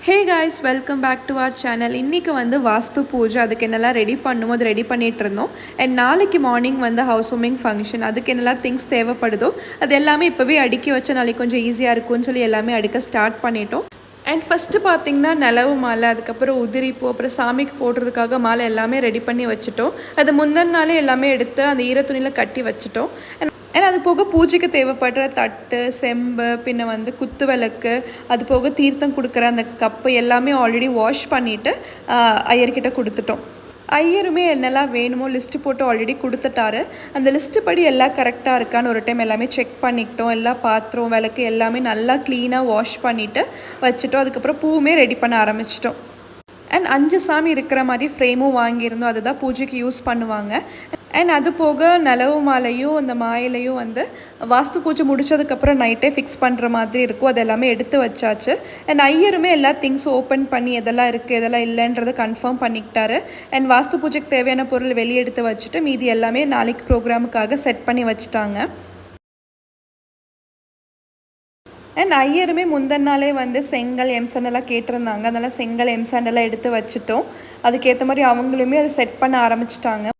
Hey guys, welcome back to our channel. இன்றைக்கி வந்து வாஸ்து பூஜை, அதுக்கு என்னெல்லாம் ரெடி பண்ணுமோ அது ரெடி பண்ணிகிட்டு இருந்தோம். அண்ட் நாளைக்கு மார்னிங் வந்து ஹவுஸ் வார்மிங் ஃபங்க்ஷன், அதுக்கு என்னெல்லாம் திங்ஸ் தேவைப்படுதோ அது எல்லாமே இப்போவே அடுக்கி வச்சா நாளைக்கு கொஞ்சம் ஈஸியாக இருக்கும்னு சொல்லி எல்லாமே அடுக்க ஸ்டார்ட் பண்ணிட்டோம். அண்ட் ஃபஸ்ட்டு பார்த்திங்கன்னா நிலவு மாலை, அதுக்கப்புறம் உதிரிப்பூ, அப்புறம் சாமிக்கு போடுறதுக்காக மாலை எல்லாமே ரெடி பண்ணி வச்சுட்டோம். அது முந்தின நாளே எல்லாமே எடுத்து அந்த ஈரத்துணியில் கட்டி வச்சுட்டோம். ஏன்னா அது போக பூஜைக்கு தேவைப்படுற தட்டு, செம்பு, பின்ன வந்து குத்து விளக்கு, அது போக தீர்த்தம் கொடுக்குற அந்த கப்பு எல்லாமே ஆல்ரெடி வாஷ் பண்ணிவிட்டு ஐயர்கிட்ட கொடுத்துட்டோம். ஐயருமே என்னெல்லாம் வேணுமோ லிஸ்ட்டு போட்டு ஆல்ரெடி கொடுத்துட்டாரு. அந்த லிஸ்ட்டு படி எல்லாம் கரெக்டாக இருக்கான்னு ஒரு டைம் எல்லாமே செக் பண்ணிக்கிட்டோம். எல்லா பாத்திரம், விளக்கு எல்லாமே நல்லா க்ளீனாக வாஷ் பண்ணிவிட்டு வச்சுட்டோம். அதுக்கப்புறம் பூவுமே ரெடி பண்ண ஆரம்பிச்சிட்டோம். அண்ட் 5 சாமி இருக்கிற மாதிரி ஃப்ரேமும் வாங்கியிருந்தோம். அதுதான் பூஜைக்கு யூஸ் பண்ணுவாங்க. அண்ட் அது போக நிலவு மாலையும் அந்த மாயிலையும் வந்து வாஸ்து பூஜை முடித்ததுக்கப்புறம் நைட்டே ஃபிக்ஸ் பண்ணுற மாதிரி இருக்கும். அது எல்லாமே எடுத்து வச்சாச்சு. அண்ட் ஐயருமே எல்லா திங்ஸும் ஓப்பன் பண்ணி எதெல்லாம் இருக்குது எதெல்லாம் இல்லைன்றதை கன்ஃபார்ம் பண்ணிக்கிட்டாரு. அண்ட் வாஸ்து பூஜைக்கு தேவையான பொருள் வெளியே எடுத்து வச்சுட்டு மீதி எல்லாமே நாளைக்கு ப்ரோக்ராமுக்காக செட் பண்ணி வச்சுட்டாங்க. அண்ட் ஐயருமே முந்தின நாளே வந்து செங்கல், எம்சாண்டெல்லாம் கேட்டிருந்தாங்க. அதனால் செங்கல், எம்சாண்டெல்லாம் எடுத்து வச்சுட்டோம். அதுக்கேற்ற மாதிரி அவங்களுமே அதை செட் பண்ண ஆரம்பிச்சிட்டாங்க.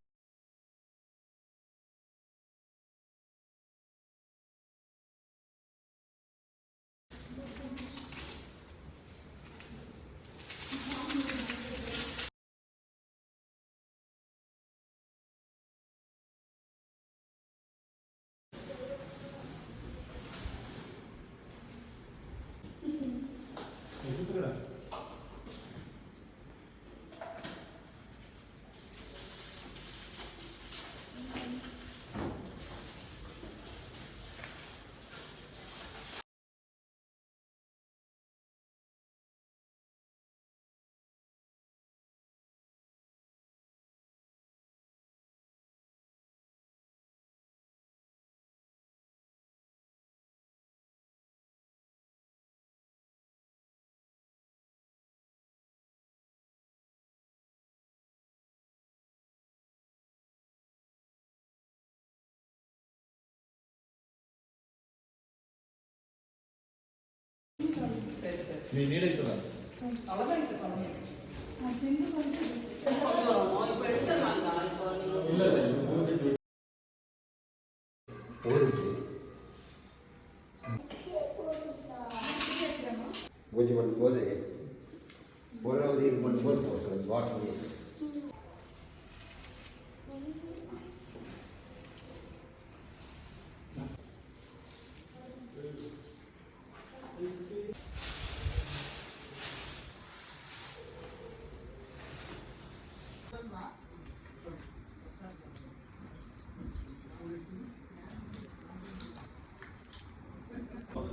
பூஜை பண்ணும்போது ஓரளவு இது பண்ணும்போது வாசனை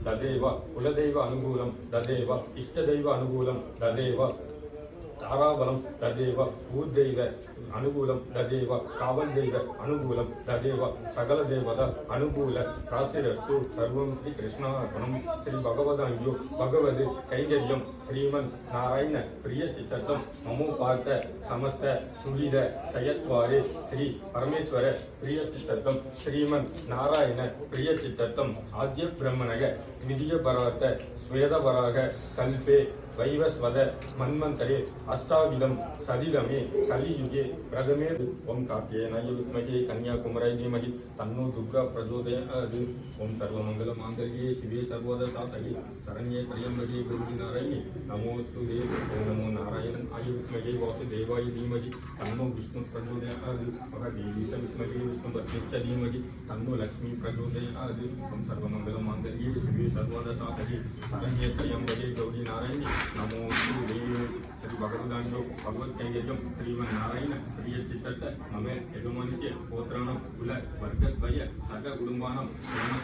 ததேவ குலதெய்வ அனுகூலம், ததேவ இஷ்டதெய்வ அனுகூலம், ததேவ தாராபலம், ததேவ பூர்தெய்வ அனுகூலம், ததேவ காவல் தெய்வ அனுகூலம், ததேவ சகல தேவத அனுகூல பிரார்த்திரஸ்து. சர்வம் ஸ்ரீ கிருஷ்ணார்ப்பணம். ஸ்ரீ பகவதாங்கியோ பகவது கைகரியம் ஸ்ரீமன் நாராயண பிரிய சித்தம் மமோ பார்த்த சமஸ்த துரித சயத்வாரே ஸ்ரீ பரமேஸ்வர பிரிய சித்தம் ஸ்ரீமன் நாராயண பிரிய சித்தம் ஆத்ய பிரம்மணக விதிய பரார்த்த ஸ்வேதபராக கல்பே வைவஸ்வத மன்வந்தரே அஷ்டாவிதம் சதிதமே கலியுகே பிரதமே. ஓம் கார்த்திகேயாய வித்மஹே கன்யாகுமராய தீமஹி தன்னோ துர்கா பிரச்சோதயாத். ஓம் சர்வமங்கல மாங்கல்யே சிவே சர்வத சாதகே சரண்யே த்ர்யம்பகே கௌரி நாராயணி நமோஸ்துதே. ஓம் நமோ நாராயணாய வித்மஹே வாசுதேவாய தீமஹி தன்னோ விஷ்ணு பிரச்சோதயாத். மகாதேவி வித்மஹே விஷ்ணுபத்னிச்ச தீமஹி தன்னோ லக்ஷ்மி பிரச்சோதயாத். ஓம் சர்வமங்கல மாங்கல்யே சிவே சர்வத சாதகே சரண்யே த்ர்யம்பகே கௌரி நாராயணி நமோஸ்துதே. ஸ்ரீ பகவதாங்கியோ பகவத் கைங்கரியம் ஸ்ரீமன் நாராயண பிரிய சித்தத்த மம யஜமானிய கோத்திராணம் குல வர்க்கத்வய சக குடும்பானம்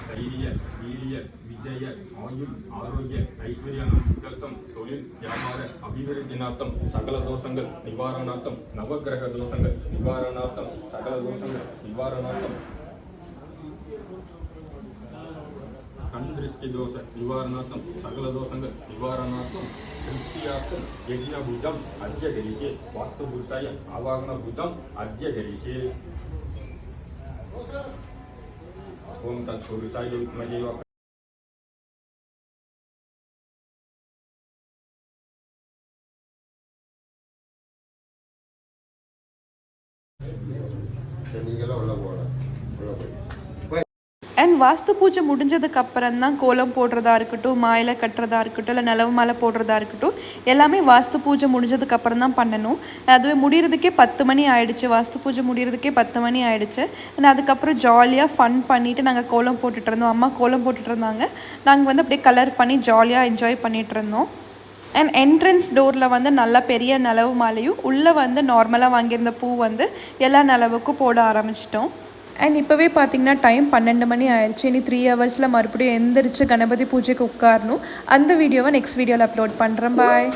தைரிய வீரிய விஜய ஆயுள் ஆரோக்கிய ஐஸ்வர்யானம் சுத்தர்த்தம் தொழில் வியாபார அபிவிருத்தினார்த்தம் சகல தோஷங்கள் நிவாரணார்த்தம் நவகிரக தோஷங்கள் நிவாரணார்த்தம் சகல தோஷங்கள் நிவாரணார்த்தம் கண் திருஷ்டி தோஷ நிவாரணார்த்தம் சகல தோஷங்கள் நிவாரணார்த்தம் திருப்தியார்த்தம் யஜ்ஞபூஜம் அத்ய கரிஷே. வாஸ்து புருஷாய ஆவாகன பூஜம் அத்ய கரிஷே. ஓம் தத் புருஷாய வித்மஹே சரி நீங்களாம் உள்ளே போகலாம் உள்ளே போய் அண்ட் வாஸ்து பூஜை முடிஞ்சதுக்கு அப்புறம் தான் கோலம் போடுறதா இருக்கட்டும், மாயிலை கட்டுறதா இருக்கட்டும், இல்லை நிலவு மாலை போடுறதா இருக்கட்டும், எல்லாமே வாஸ்து பூஜை முடிஞ்சதுக்கு அப்புறம் தான் பண்ணணும். அதுவே முடிகிறதுக்கே 10 மணி ஆயிடுச்சு. வாஸ்து பூஜை முடிகிறதுக்கே 10 மணி ஆயிடுச்சு. அண்ட் அதுக்கப்புறம் ஜாலியாக ஃபன் பண்ணிவிட்டு நாங்கள் கோலம் போட்டுட்டு இருந்தோம். அம்மா கோலம் போட்டுட்டு இருந்தாங்க. நாங்கள் வந்து அப்படியே கலர் பண்ணி ஜாலியாக என்ஜாய் பண்ணிகிட்டு இருந்தோம். அண்ட் என்ட்ரன்ஸ் டோரில் வந்து நல்ல பெரிய நிலவு மாலையும், உள்ளே வந்து நார்மலாக வாங்கியிருந்த பூ வந்து எல்லா நிலவுக்கும் போட ஆரம்பிச்சிட்டோம். அண்ட் இப்போவே பார்த்திங்கன்னா டைம் 12 மணி ஆயிடுச்சு. இனி 3 ஹவர்ஸில் மறுபடியும் எந்திரிச்சு கணபதி பூஜைக்கு உட்காரணும். அந்த வீடியோவை நெக்ஸ்ட் வீடியோவில் அப்லோட் பண்ணுறேன். பாய்.